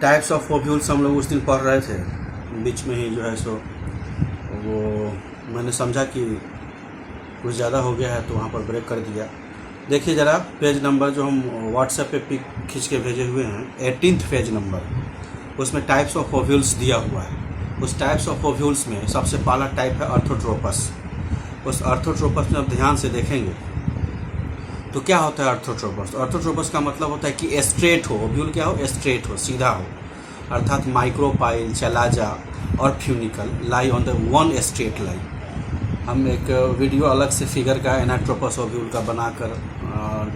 Types of ovules हम लोग उस दिन पढ़ रहे थे, बीच में ही जो है सो वो मैंने समझा कि कुछ ज़्यादा हो गया है तो वहाँ पर ब्रेक कर दिया। देखिए ज़रा पेज नंबर जो हम व्हाट्सएप पे पिक खींच के भेजे हुए हैं, 18th पेज नंबर, उसमें टाइप्स ऑफ ओव्यूल्स दिया हुआ है। उस टाइप्स ऑफ ओव्यूल्स में सबसे पहला टाइप है अर्थोट्रोपस। उस अर्थोट्रोपस में आप ध्यान से देखेंगे तो क्या होता है अर्थोट्रोपस। अर्थोट्रोपस का मतलब होता है कि स्ट्रेट हो, ओव्यूल क्या हो, स्ट्रेट हो, सीधा हो, अर्थात माइक्रोपाइल, चलाजा और funicle lie on the one straight line. हम एक वीडियो अलग से फिगर का एनाट्रोपस ओव्यूल का बनाकर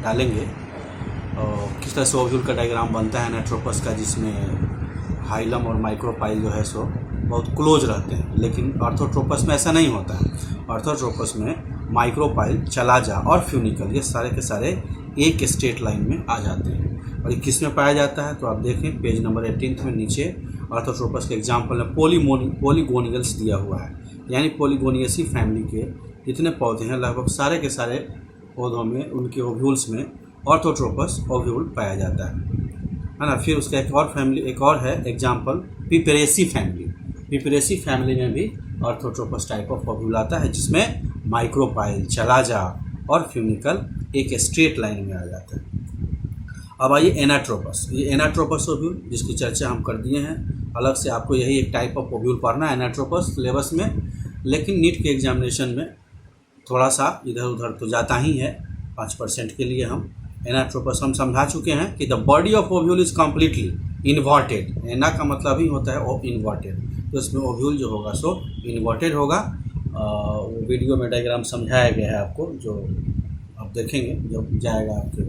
डालेंगे और किस तरह से ओव्यूल का डायग्राम बनता है एनाट्रोपस का, जिसमें हाइलम और माइक्रोपाइल जो है सो बहुत क्लोज रहते हैं। लेकिन अर्थोट्रोपस में ऐसा नहीं होता है। अर्थोट्रोपस में माइक्रोपाइल, चलाजा और फ्यूनिकल ये सारे के सारे एक स्ट्रेट लाइन में आ जाते हैं। और ये किस में पाया जाता है तो आप देखें पेज नंबर 18 में नीचे अर्थोट्रोपस के एग्जाम्पल में पॉलीगोनियल्स दिया हुआ है, यानी पॉलीगोनियसी फैमिली के जितने पौधे हैं लगभग सारे के सारे पौधों में उनके ओव्यूल्स में ऑर्थोट्रोपस ओव्यूल पाया जाता है ना। फिर उसका एक और है एग्जाम्पल पिपेरेसी फैमिली। पिपेरेसी फैमिली में भी ऑर्थोट्रोपस टाइप ऑफ ओव्यूल आता है, जिसमें माइक्रोपाइल, चलाजा और फ्यूनिकल एक स्ट्रेट लाइन में आ जाता है। अब आइए एनाट्रोपस। ये एनाट्रोपस ओव्यूल जिसकी चर्चा हम कर दिए हैं, अलग से आपको यही एक टाइप ऑफ ओव्यूल पढ़ना है एनाट्रोपस सिलेबस में। लेकिन नीट के एग्जामिनेशन में थोड़ा सा इधर उधर तो जाता ही है, 5% के लिए हम एनाट्रोपस हम समझा चुके हैं कि the body of ovule is completely inverted. एना का मतलब ही होता है इन्वर्टेड, तो इसमें ओव्यूल जो होगा सो इन्वर्टेड होगा। वो वीडियो में डायग्राम समझाया गया है आपको, जो आप देखेंगे जब जाएगा आपके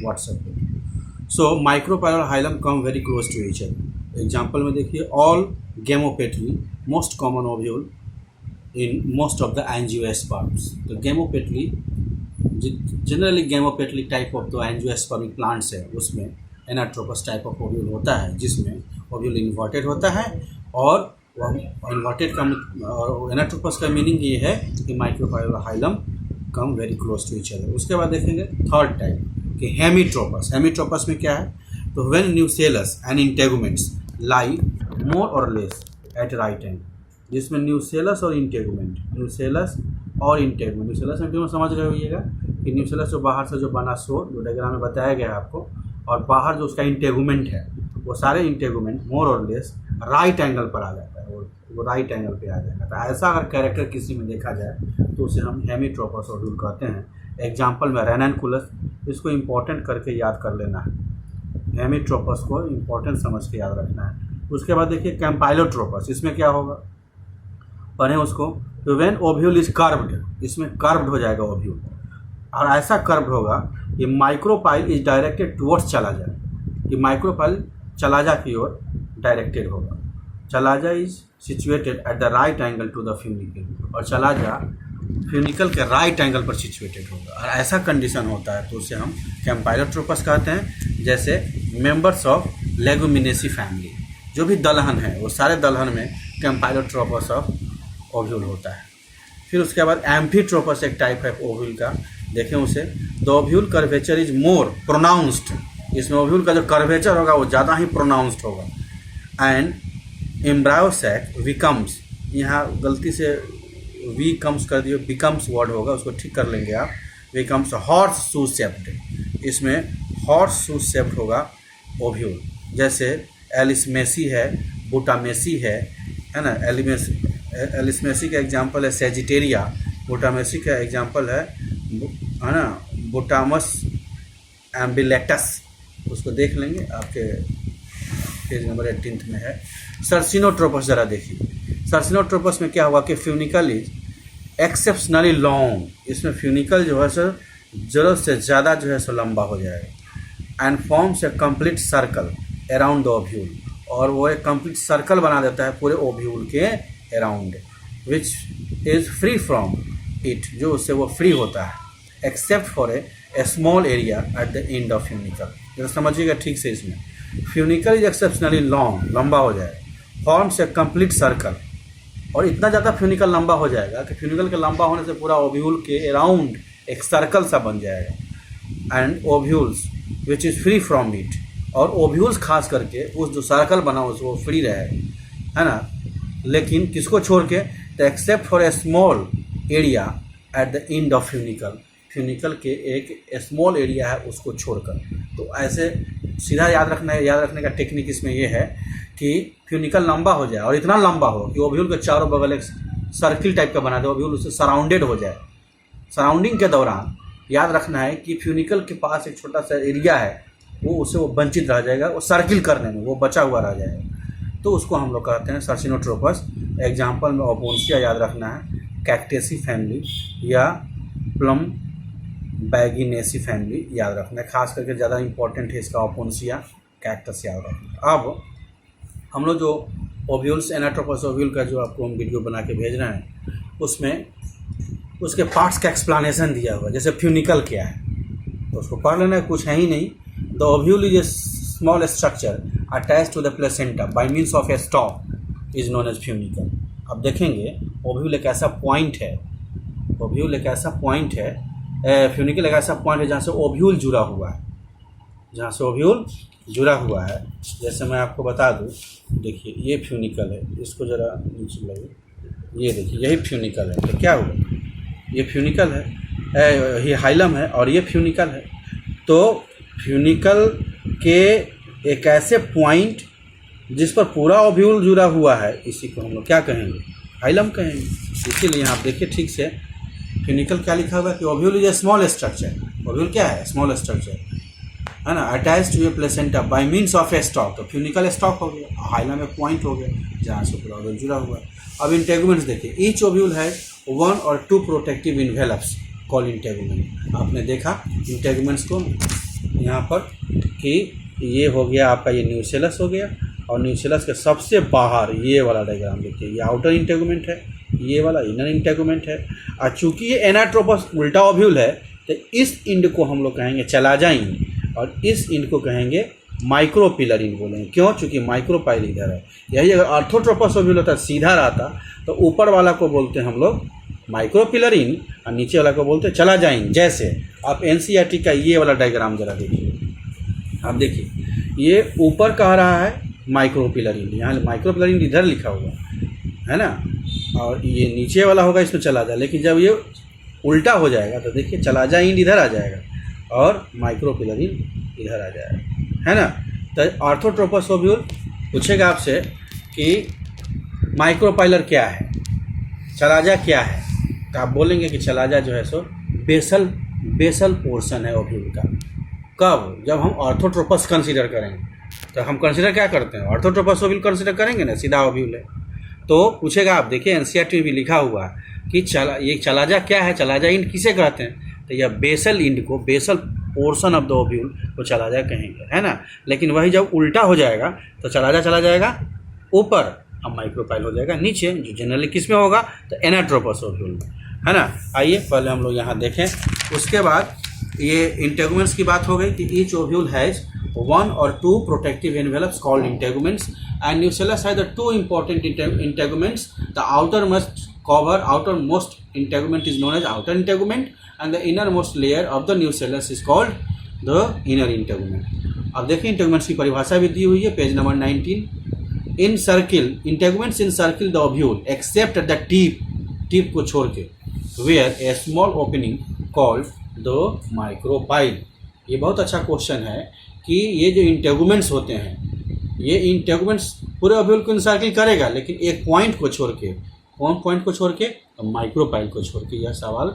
व्हाट्सएप पे। सो माइक्रोपाइल और hilum come very close to each other. Example में देखिए, all gamopetaly most common ovule in most of the angiosperms. तो gamopetaly generally gamopetaly type of जो एंजियोस्पर्मिक प्लांट्स है उसमें एनाट्रोपस टाइप ऑफ ओव्यूल होता है, जिसमें ओव्यूल इन्वर्टेड होता है। और इन्वर्टेड का और एनाट्रोपस का मीनिंग ये है कि माइक्रोपाइल और hilum come very close to each other. उसके बाद देखेंगे थर्ड टाइप कि हेमीट्रोपस। हेमीट्रोपस में क्या है तो व्हेन न्यूसेलस एंड इंटेगुमेंट्स लाई मोर और लेस एट राइट एंगल, जिसमें न्यूसेलस और इंटेगुमेंट, न्यूसेलस समझ रहे होइएगा कि न्यूसेलस जो बाहर से जो बना सो जो डायग्राम में बताया गया है आपको, और बाहर जो उसका इंटेगुमेंट है वो सारे इंटेगुमेंट मोर और लेस राइट एंगल पर आ जाता है, वो राइट एंगल पे आ जाएगा। तो ऐसा अगर कैरेक्टर किसी में देखा जाए तो उसे हम हेमीट्रोपस ओव्यूल कहते हैं। एग्जाम्पल में रेनैनकुलस, इसको इम्पोर्टेंट करके याद कर लेना है, हेमीट्रोपस को इम्पोर्टेंट समझ के याद रखना है। उसके बाद देखिए कैम्पाइलोट्रोपस, इसमें क्या होगा पढ़ें उसको। तो व्हेन ओव्यूल इज कर्व्ड, इसमें कर्व्ड हो जाएगा ओव्यूल, और ऐसा कर्व्ड होगा कि micropyle is directed towards chalaza, कि माइक्रोपाइल चलाजा की ओर डायरेक्टेड होगा। Chalaza is situated at the right angle to the funicle, और चलाजा फ्यूनिकल के राइट एंगल पर सिचुएटेड होगा। और ऐसा कंडीशन होता है तो उसे हम कैम्पाइलोट्रोपस कहते हैं। जैसे मेंबर्स ऑफ लेगुमिनेसी फैमिली, जो भी दलहन है वो सारे दलहन में कैम्पाइलोट्रोपस ऑफ ओव्यूल होता है। फिर उसके बाद एम्फीट्रोपस एक टाइप है ओव्यूल का, देखें उसे। The ovule curvature is more pronounced, इसमें ओव्यूल का जो कर्वेचर होगा वो ज़्यादा ही प्रोनाउंस्ड होगा। एंड एम्ब्रायो सैक बिकम्स, यहाँ गलती से वी कम्स कर दिए, बिकम्स वर्ड होगा, उसको ठीक कर लेंगे आप। बिकम्स हॉर्स शू शेप्ड, इसमें हॉर्स शू शेप्ड होगा ओव्यूल। जैसे एलिसमेसी है, बुटामेसी है ना। एलिसमेसी का एग्जाम्पल है सेजिटेरिया, बुटामेसी का एग्जाम्पल है ना बुटामस एम्बिलेटस, उसको देख लेंगे आपके पेज नंबर 18 में है। सर्सिनोट्रोपस जरा देखिए, सर्सिनोट्रोपस में क्या हुआ कि फ्यूनिकल इज एक्सेप्शनली लॉन्ग, इसमें फ्यूनिकल जो है सर ज़रूरत से ज़्यादा जो है सो लंबा हो जाएगा। And forms a complete circle around the ovule, और वो एक कंप्लीट सर्कल बना देता है पूरे ओव्यूल के around, which is free from it, जो उससे वो फ्री होता है, except for a small area at the end of funicle. जरा समझिएगा ठीक से, इसमें फ्यूनिकल इज एक्सेप्शनली लॉन्ग, लंबा हो जाएगा, फॉर्म्स ए कंप्लीट सर्कल, और इतना ज़्यादा फ्यूनिकल लंबा हो जाएगा कि फ्यूनिकल के लंबा होने से पूरा ओव्यूल के अराउंड एक सर्कल सा बन जाएगा। And ovules which is free from it और ओव्यूल्स खास करके उस जो सर्कल बना उसको फ्री रहे, है ना। लेकिन किसको छोड़ के, तो except for a small area at the end of funicle, funicle के एक स्मॉल एरिया है उसको छोड़कर। तो ऐसे सीधा याद रखने का टेक्निक इसमें ये है कि फ्यूनिकल लंबा हो जाए और इतना लंबा हो कि ओव्यूल के चारों बगल एक सर्किल टाइप का बना दे, ओव्यूल उससे सराउंडेड हो जाए। सराउंडिंग के दौरान याद रखना है कि फ्यूनिकल के पास एक छोटा सा एरिया है, वो वंचित रह जाएगा, वो सर्किल करने में वो बचा हुआ रह जाएगा। तो उसको हम लोग कहते हैं सर्सिनोट्रोपस। एग्जाम्पल में ओपोन्सिया याद रखना है, कैक्टेसी फैमिली या प्लम बैगिनेसी फैमिली याद रखना है। खास करके ज़्यादा इंपॉर्टेंट है इसका ओपोन्सिया, कैक्टस याद रखना है। अब हम लोग जो ओव्यूल्स एनाट्रोपस ओव्यूल का जो आपको हम वीडियो बना के भेज रहे हैं उसमें उसके पार्ट्स का एक्सप्लेनेशन दिया हुआ है। जैसे फ्यूनिकल क्या है तो उसको पढ़ लेना है, कुछ है ही नहीं। The ovule is a small structure attach to the placenta by means of a stalk is known as funicle. अब देखेंगे ओव्यूल एक ऐसा पॉइंट है, ओव्यूल एक ऐसा पॉइंट है, फ्यूनिकल एक ऐसा पॉइंट है जहाँ से ओव्यूल जुड़ा हुआ है, जहाँ से ओव्यूल जुड़ा हुआ है। जैसे मैं आपको बता दूँ, देखिए ये फ्यूनिकल है, इसको ज़रा नीचे लगे, ये देखिए यही फ्यूनिकल है। तो क्या हुआ, ये फ्यूनिकल है, ये हाइलम है और ये फ्यूनिकल है। तो फ्यूनिकल के एक ऐसे पॉइंट जिस पर पूरा ओव्यूल जुड़ा हुआ है, इसी को हम लोग क्या कहेंगे, हाइलम कहेंगे। इसीलिए आप देखिए ठीक से फ्यूनिकल क्या लिखा हुआ है कि ovule is a small structure. Ovule क्या है, स्मॉल स्ट्रक्चर, है ना, attach to a placenta by means of a stalk. तो फ्यूनिकल स्टॉक हो गया, हाइलम एक पॉइंट हो गया जहाँ से पूरा ओव्यूल जुड़ा हुआ है। अब इंटेगुमेंट्स देखिए, ईच ओव्यूल है 1 or 2 protective envelopes call integument. आपने देखा इंटेगुमेंट्स को यहाँ पर कि ये हो गया आपका, ये न्यूसेलस हो गया और न्यूसेलस के सबसे बाहर ये वाला डायग्राम देखिए, ये आउटर इंटेगुमेंट है, ये वाला इनर इंटेगुमेंट है। और चूँकि ये एनाट्रोपस उल्टा ओव्यूल है तो इस इंड को हम लोग कहेंगे चलाजा इंड और इस इंड को कहेंगे माइक्रोपिलर इंड बोलेंगे। क्यों, चूँकि माइक्रोपाइल इधर है। यही अगर ऑर्थोट्रोपस ओव्यूल होता सीधा रहता तो ऊपर वाला को बोलते हैं हम लोग माइक्रोपिलर इंड और नीचे वाला को बोलते हैं चलाजा इंड। जैसे आप एनसीईआरटी का ये वाला डायग्राम जरा देखिए, आप देखिए ये ऊपर कह रहा है माइक्रोपिलर इंड, यहाँ माइक्रोपिलर इंड इधर लिखा हुआ है ना, और ये नीचे वाला होगा इसमें चलाजा। लेकिन जब ये उल्टा हो जाएगा तो देखिए चलाजा इंड इधर आ जाएगा और माइक्रोपिलर इंड इधर आ जाएगा, है ना। तो ऑर्थोट्रोपस ओव्यूल पूछेगा आपसे कि माइक्रोपाइलर क्या है, चलाजा क्या है, तो आप बोलेंगे कि चलाजा जो है सो बेसल पोर्शन है ओव्यूल का। कब, जब हम ऑर्थोट्रोपस कंसीडर करेंगे। तो हम कंसीडर क्या करते हैं, ऑर्थोट्रोपस ओव्यूल कंसीडर करेंगे ना, सीधा ओव्यूल है। तो पूछेगा, आप देखिए एनसीईआरटी में भी लिखा हुआ है कि ये चलाजा क्या है, चलाजा इंड किसे कहते हैं, तो यह बेसल इंड को, basal portion of the ovule को चलाजा कहेंगे, है ना। लेकिन वही जब उल्टा हो जाएगा तो चलाजा चला जाएगा ऊपर, अब माइक्रोपाइल हो जाएगा नीचे, जो जनरली किस में होगा, तो एनाट्रोपस ओव्यूल में, है ना। आइए पहले हम लोग यहाँ देखें, उसके बाद ये इंटेगुमेंट्स की बात हो गई कि each ovule has 1 or 2 protective envelopes called integuments, and nucellus has the 2 important integuments. The outermost integument is known as outer integument, and the innermost layer of the nucellus is called the inner integument. अब देखिए integuments की परिभाषा भी दी हुई है page number 19। Encircle integuments encircle the ovule except the tip को छोड़ के, where a small opening called the micropyle. ये बहुत अच्छा क्वेश्चन है कि ये जो इंटेगुमेंट्स होते हैं, ये इंटेगुमेंट्स पूरे ओव्यूल को इंसर्किल करेगा, लेकिन एक पॉइंट को छोड़ के, कौन पॉइंट को छोड़ के, तो माइक्रोपाइल को छोड़ के। यह सवाल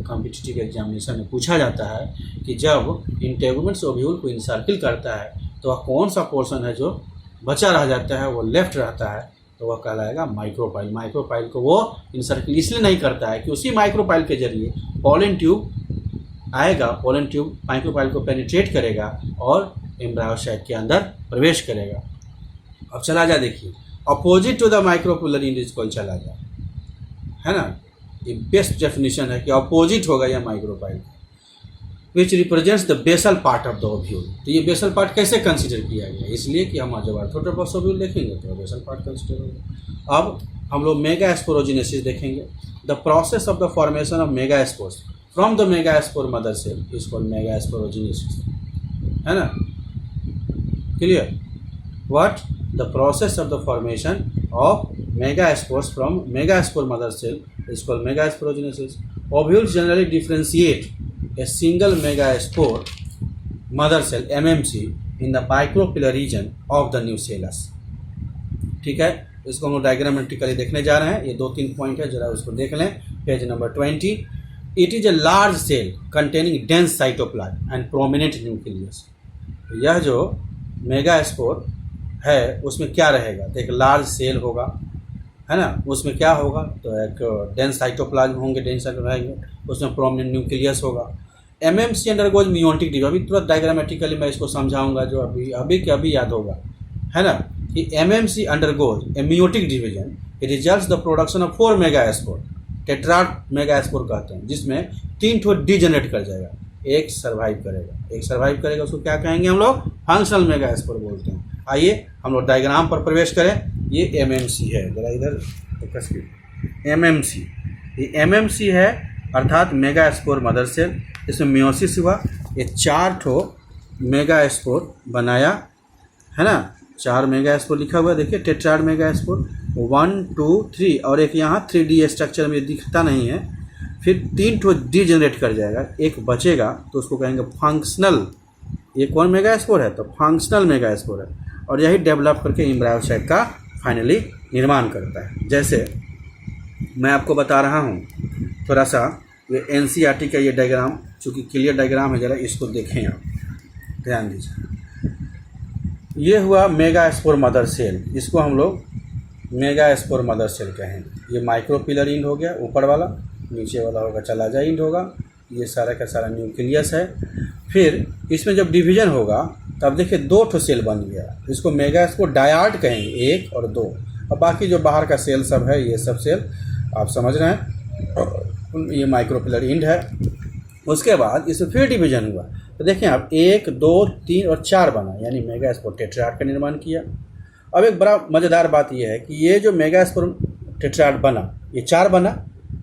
कॉम्पिटिटिव एग्जामिनेशन में पूछा जाता है कि जब इंटेगुमेंट्स ओव्यूल को इंसर्किल करता है तो वह कौन सा पोर्शन है जो बचा रह जाता है, वो लेफ्ट रहता है, तो वह कहलाएगा माइक्रोपाइल। माइक्रोपाइल को वो इंसर्किल इसलिए नहीं करता है कि उसी माइक्रोपाइल के जरिए पोलन ट्यूब आएगा, पोलन ट्यूब माइक्रोपाइल को पेनिट्रेट करेगा और एम्ब्रायोसाइट के अंदर प्रवेश करेगा। अब चलाजा देखिए, opposite to the micropylar end is called chalaza, है ना। ये बेस्ट डेफिनेशन है कि अपोजिट होगा यह micropyle, which represents the basal part of the ovule. तो ये बेसल पार्ट कैसे कंसिडर किया गया, इसलिए कि हम जब ऑर्थोट्रोपस ओव्यूल देखेंगे तो बेसल पार्ट कंसिडर होगा। अब हम लोग मेगास्पोरोजेनेसिस देखेंगे। The process of the formation of megaspores from the megaspore mother cell is called megasporogenesis, है ना। Clear? What? The process of the formation of megaspores from megaspore mother cell is called megasporogenesis. Ovules generally differentiate a single megaspore mother cell MMC in the micropiller region of the nucellus. ठीक है, इसको हम diagrammatically देखने जा रहे हैं। ये 2-3 point है, जरा उसको देख लें। Page number 20। It is a large cell containing dense cytoplasm and prominent nucleus. यह जो मेगास्पोर है उसमें क्या रहेगा, तो एक लार्ज सेल होगा, है ना। उसमें क्या होगा, तो एक डेंस साइटोप्लाज्म होंगे, डेंस रहेंगे, उसमें प्रोमिनेंट न्यूक्लियस होगा। MMC undergoes meiotic division. अभी तुरंत डायग्रामेटिकली मैं इसको समझाऊंगा, जो अभी याद होगा, है ना, कि MMC undergoes A meiotic division. It results the production of 4 megaspore, tetrad megaspore कहते हैं, जिसमें 3 ठो डीजनरेट कर जाएगा, एक सर्वाइव करेगा, उसको क्या कहेंगे हम लोग, फंक्शनल मेगास्पोर बोलते हैं। आइए हम लोग डायग्राम पर प्रवेश करें। ये एमएमसी है, जरा इधर फोकस कीजिए। एमएमसी, ये एमएमसी है अर्थात मेगास्पोर मदर सेल। इसमें मियोसिस हुआ, ये 4 ठो मेगास्पोर बनाया, है ना। 4 मेगास्पोर लिखा हुआ है, देखिए टेट्राड मेगास्पोर 1 2 3, और एक यहाँ 3D स्ट्रक्चर में दिखता नहीं है। फिर 3 ठो डीजनरेट कर जाएगा, एक बचेगा, तो उसको कहेंगे फंक्शनल। ये कौन मेगास्पोर है, तो फंक्शनल मेगास्पोर है, और यही डेवलप करके एम्ब्रायोसाइट का फाइनली निर्माण करता है। जैसे मैं आपको बता रहा हूँ थोड़ा सा, ये एनसीईआरटी का ये डायग्राम, चूँकि क्लियर डायग्राम है, जरा इसको देखें आप, ध्यान दीजिए। ये हुआ मेगास्पोर मदर सेल, इसको हम लोग मेगास्पोर मदर सेल कहेंगे। ये माइक्रोपिलर इंड हो गया ऊपर वाला, नीचे वाला होगा चलाजा इंड होगा। ये सारा का सारा न्यूक्लियस है। फिर इसमें जब डिवीजन होगा तब देखिए 2 ठो सेल बन गया, इसको मेगास्पोर डायाड कहेंगे, 1 और 2। और बाकी जो बाहर का सेल सब है, ये सब सेल आप समझ रहे हैं, ये माइक्रोपिलर इंड है। उसके बाद इसमें फिर डिवीजन हुआ, तो देखें आप 1 2 3 और 4 बना, यानी मेगास्पोर टेट्राड का निर्माण किया। अब एक बड़ा मज़ेदार बात यह है कि ये जो मेगास्पोर टेट्राड बना, ये 4 बना,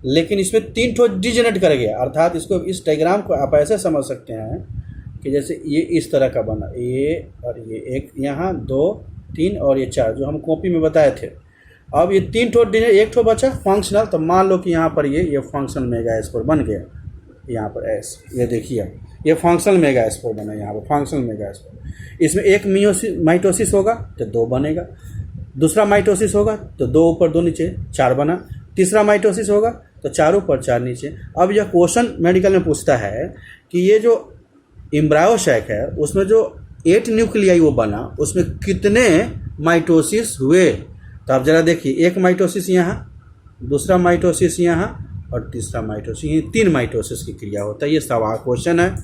लेकिन इसमें 3 ठो डीजनरेट कर गया। अर्थात इसको, इस डायग्राम को आप ऐसे समझ सकते हैं कि जैसे ये इस तरह का बना, ये और ये, एक यहाँ 2 3 और ये 4, जो हम कॉपी में बताए थे। अब ये 3 ठो डीजनरेट, 1 ठो बचा फंक्शनल, तो मान लो कि यहाँ पर ये फंक्शनल मेगास्पोर बन गया। यहाँ पर ऐसे ये देखिए, ये फंक्शनल मेगास्पोर बना, यहाँ पर फंक्शनल मेगास्पोर। इसमें एक माइटोसिस होगा तो 2 बनेगा, दूसरा माइटोसिस होगा तो 2 ऊपर 2 नीचे 4 बना, तीसरा माइटोसिस होगा तो 4 ऊपर 4 नीचे। अब यह क्वेश्चन मेडिकल में पूछता है कि ये जो एम्ब्रायोसैक है उसमें जो 8 न्यूक्लियाई वो बना, उसमें कितने माइटोसिस हुए। तो आप जरा देखिए, एक माइटोसिस यहाँ, दूसरा माइटोसिस यहाँ, और तीसरा माइटोसिस, ये 3 माइटोसिस की क्रिया होता है। ये सवाल क्वेश्चन है।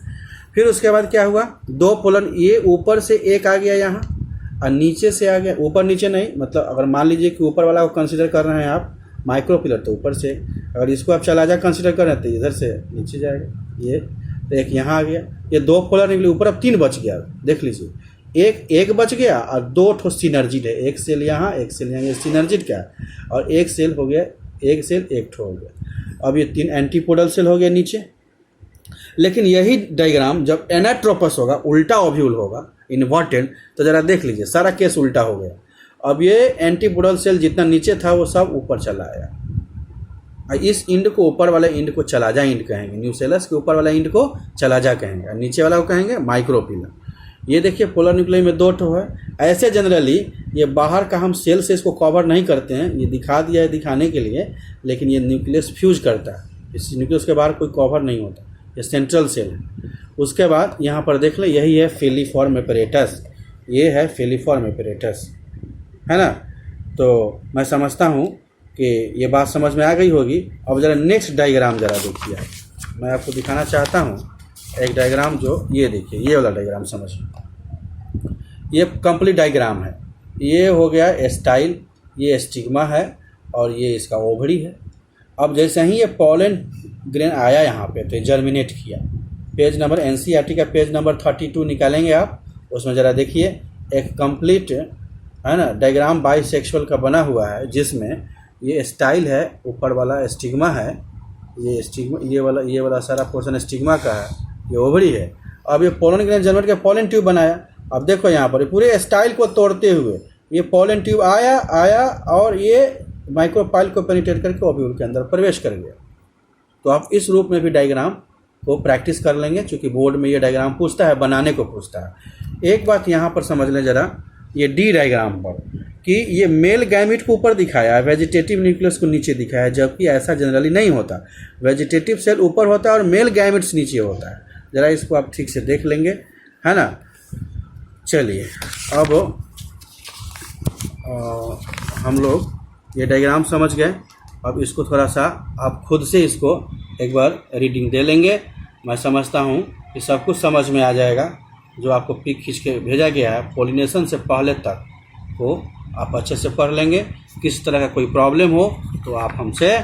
फिर उसके बाद क्या हुआ, 2 पोलन, ये ऊपर से एक आ गया यहाँ और नीचे से आ गया, ऊपर नीचे नहीं, मतलब अगर मान लीजिए कि ऊपर वाला को कंसिडर कर रहे हैं आप माइक्रोपिलर, तो ऊपर से, अगर इसको आप चलाजा कंसिडर कर रहे हैं तो इधर से नीचे जाएगा। ये तो एक यहाँ आ गया, ये 2 पोलर निकले, ऊपर अब 3 बच गया। देख लीजिए, एक बच गया और 2 ठो सिनर्जिड है, एक सेल यहाँ, एक सेल यहाँ, ये सिनर्जिड क्या है, और एक सेल हो गया, एक सेल 1 ठो हो गया। अब ये 3 एंटीपोडल सेल हो गया नीचे। लेकिन यही डायग्राम जब एनाट्रोपस होगा, उल्टा ओव्यूल होगा, इन्वर्टेड, तो जरा देख लीजिए, सारा केस उल्टा हो गया। अब ये एंटीपोडल सेल जितना नीचे था वो सब ऊपर चला आया। इस इंड को, ऊपर वाले इंड को चलाजा इंड कहेंगे, न्यूसेलस के ऊपर वाला इंड को चलाजा कहेंगे, और नीचे वाला को कहेंगे माइक्रोपिलर। ये देखिए पोलर न्यूक्लियस में 2 ठो है। ऐसे जनरली ये बाहर का हम सेल से इसको कवर नहीं करते हैं, ये दिखा दिया है दिखाने के लिए, लेकिन ये न्यूक्लियस फ्यूज करता है, इस न्यूक्लियस के बाहर कोई कवर नहीं होता, ये सेंट्रल सेल है। उसके बाद यहाँ पर देख लें, यही है फेलिफॉर्म एपरेटस, ये है फेलिफॉर्म एपरेटस, है ना। तो मैं समझता हूँ कि ये बात समझ में आ गई होगी। अब ज़रा नेक्स्ट डायग्राम ज़रा देखिए, मैं आपको दिखाना चाहता हूँ एक डायग्राम, जो ये देखिए, ये वाला डायग्राम समझिए, ये कंप्लीट डायग्राम है। ये हो गया स्टाइल, ये स्टिग्मा है, और ये इसका ओवरी है। अब जैसे ही ये पॉलन ग्रेन आया यहाँ पे, तो जर्मिनेट किया। पेज नंबर एनसीईआरटी का पेज नंबर 32 निकालेंगे आप, उसमें ज़रा देखिए, एक कंप्लीट, है ना, डायग्राम बाइसेक्सुअल का बना हुआ है, जिसमें ये स्टाइल है, ऊपर वाला स्टिग्मा है, ये स्टिग्मा, ये वाला सारा पोर्शन स्टिग्मा का है, ये ओवरी है। अब ये पोलन ग्रेन जनरेट के पोलन ट्यूब बनाया। अब देखो यहाँ पर पूरे स्टाइल को तोड़ते हुए ये पोलन ट्यूब आया और ये माइक्रोपाइल को पेनिट्रेट करके ओव्यूल के अंदर प्रवेश कर गया। तो आप इस रूप में भी डायग्राम को प्रैक्टिस कर लेंगे, क्योंकि बोर्ड में ये डायग्राम पूछता है, बनाने को पूछता है। एक बात यहाँ पर समझ लें ज़रा, ये डी डायग्राम पर कि ये मेल गैमिट को ऊपर दिखाया है, वेजिटेटिव न्यूक्लियस को नीचे दिखाया है, जबकि ऐसा जनरली नहीं होता। वेजिटेटिव सेल ऊपर होता है और मेल गैमिट्स नीचे होता है। ज़रा इसको आप ठीक से देख लेंगे, है ना। चलिए अब हम लोग ये डायग्राम समझ गए। अब इसको थोड़ा सा आप खुद से इसको एक बार रीडिंग दे लेंगे। मैं समझता हूँ कि सब कुछ समझ में आ जाएगा। जो आपको पिक खींच के भेजा गया है पॉलिनेशन से पहले तक को आप अच्छे से पढ़ लेंगे। किस तरह का कोई प्रॉब्लम हो तो आप हमसे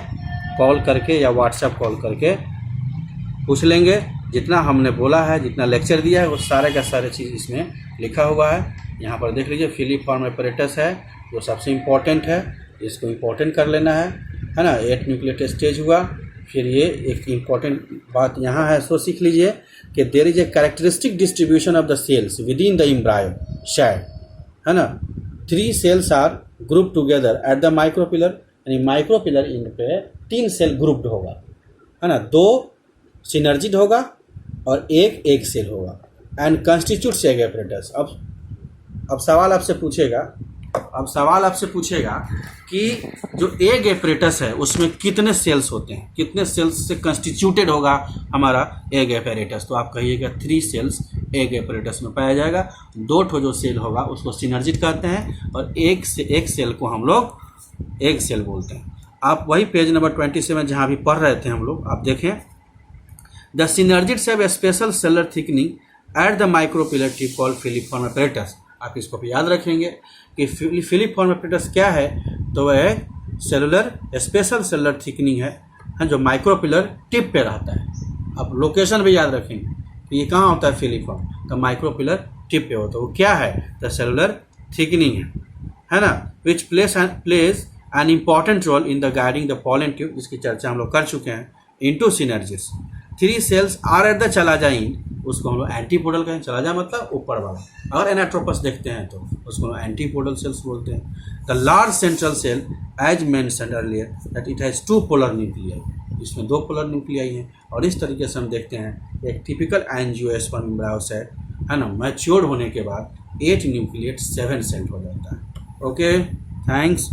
कॉल करके या व्हाट्सएप कॉल करके पूछ लेंगे। जितना हमने बोला है, जितना लेक्चर दिया है, वो सारे का सारे चीज़ इसमें लिखा हुआ है। यहाँ पर देख लीजिए, फिलिफॉर्म एपैरेटस है जो सबसे इम्पोर्टेंट है, इसको इम्पोर्टेंट कर लेना है ना। 8 न्यूक्लिएटेड स्टेज हुआ। फिर ये एक इम्पॉर्टेंट बात यहाँ है, सो सीख लीजिए कि there is a characteristic distribution of the cells within the embryo sac, है ना। 3 cells are group together at the micropylar, यानी माइक्रोपिलर इन पे 3 सेल ग्रुप्ड होगा, है ना। 2 सिनर्जिड होगा और एक सेल होगा एंड कंस्टिट्यूट्स एग एपैरेटस। अब सवाल आपसे पूछेगा कि जो एग एपैरेटस है उसमें कितने सेल्स होते हैं, कितने सेल्स से कंस्टिट्यूटेड होगा हमारा एग एपैरेटस। तो आप कहिएगा 3 सेल्स एग एपैरेटस में पाया जाएगा। 2 ठो जो सेल होगा उसको सिनर्जिड कहते हैं और एक सेल को हम लोग एग सेल बोलते हैं। आप वही पेज नंबर 27 जहाँ भी पढ़ रहे थे हम लोग, आप देखें। The synergids have a special cellular thickening at the micropylar tip called filiform apparatus. आप इसको भी याद रखेंगे कि फिलिफॉर्म एपैरेटस क्या है, तो वह सेलुलर स्पेशल सेलुलर थिकनिंग है जो माइक्रोपिलर टिप पे रहता है। आप लोकेशन भी याद रखेंगे कि ये कहाँ होता है फिलिफॉर्म, तो माइक्रोपिलर टिप पे होता है। वो क्या है, द सेलुलर थिकनिंग है ना, which plays an important role in the guiding the pollen tube, जिसकी चर्चा हम लोग कर चुके हैं, into synergids. 3 cells are at the chalazal, उसको हम लोग एंटीपोडल कहें। चलाजा मतलब ऊपर वाला। अगर एनाट्रोपस देखते हैं तो उसको हम एंटीपोडल सेल्स बोलते हैं। The large central cell as mentioned earlier that it has 2 polar nuclei, इसमें 2 पोलर न्यूक्लियाई हैं। और इस तरीके से हम देखते हैं एक टिपिकल एंजियोस्पर्म एम्ब्रायो सेल, है ना, मैच्योर्ड होने के बाद 8 न्यूक्लिएट 7 सेल हो जाता है। Okay, thanks.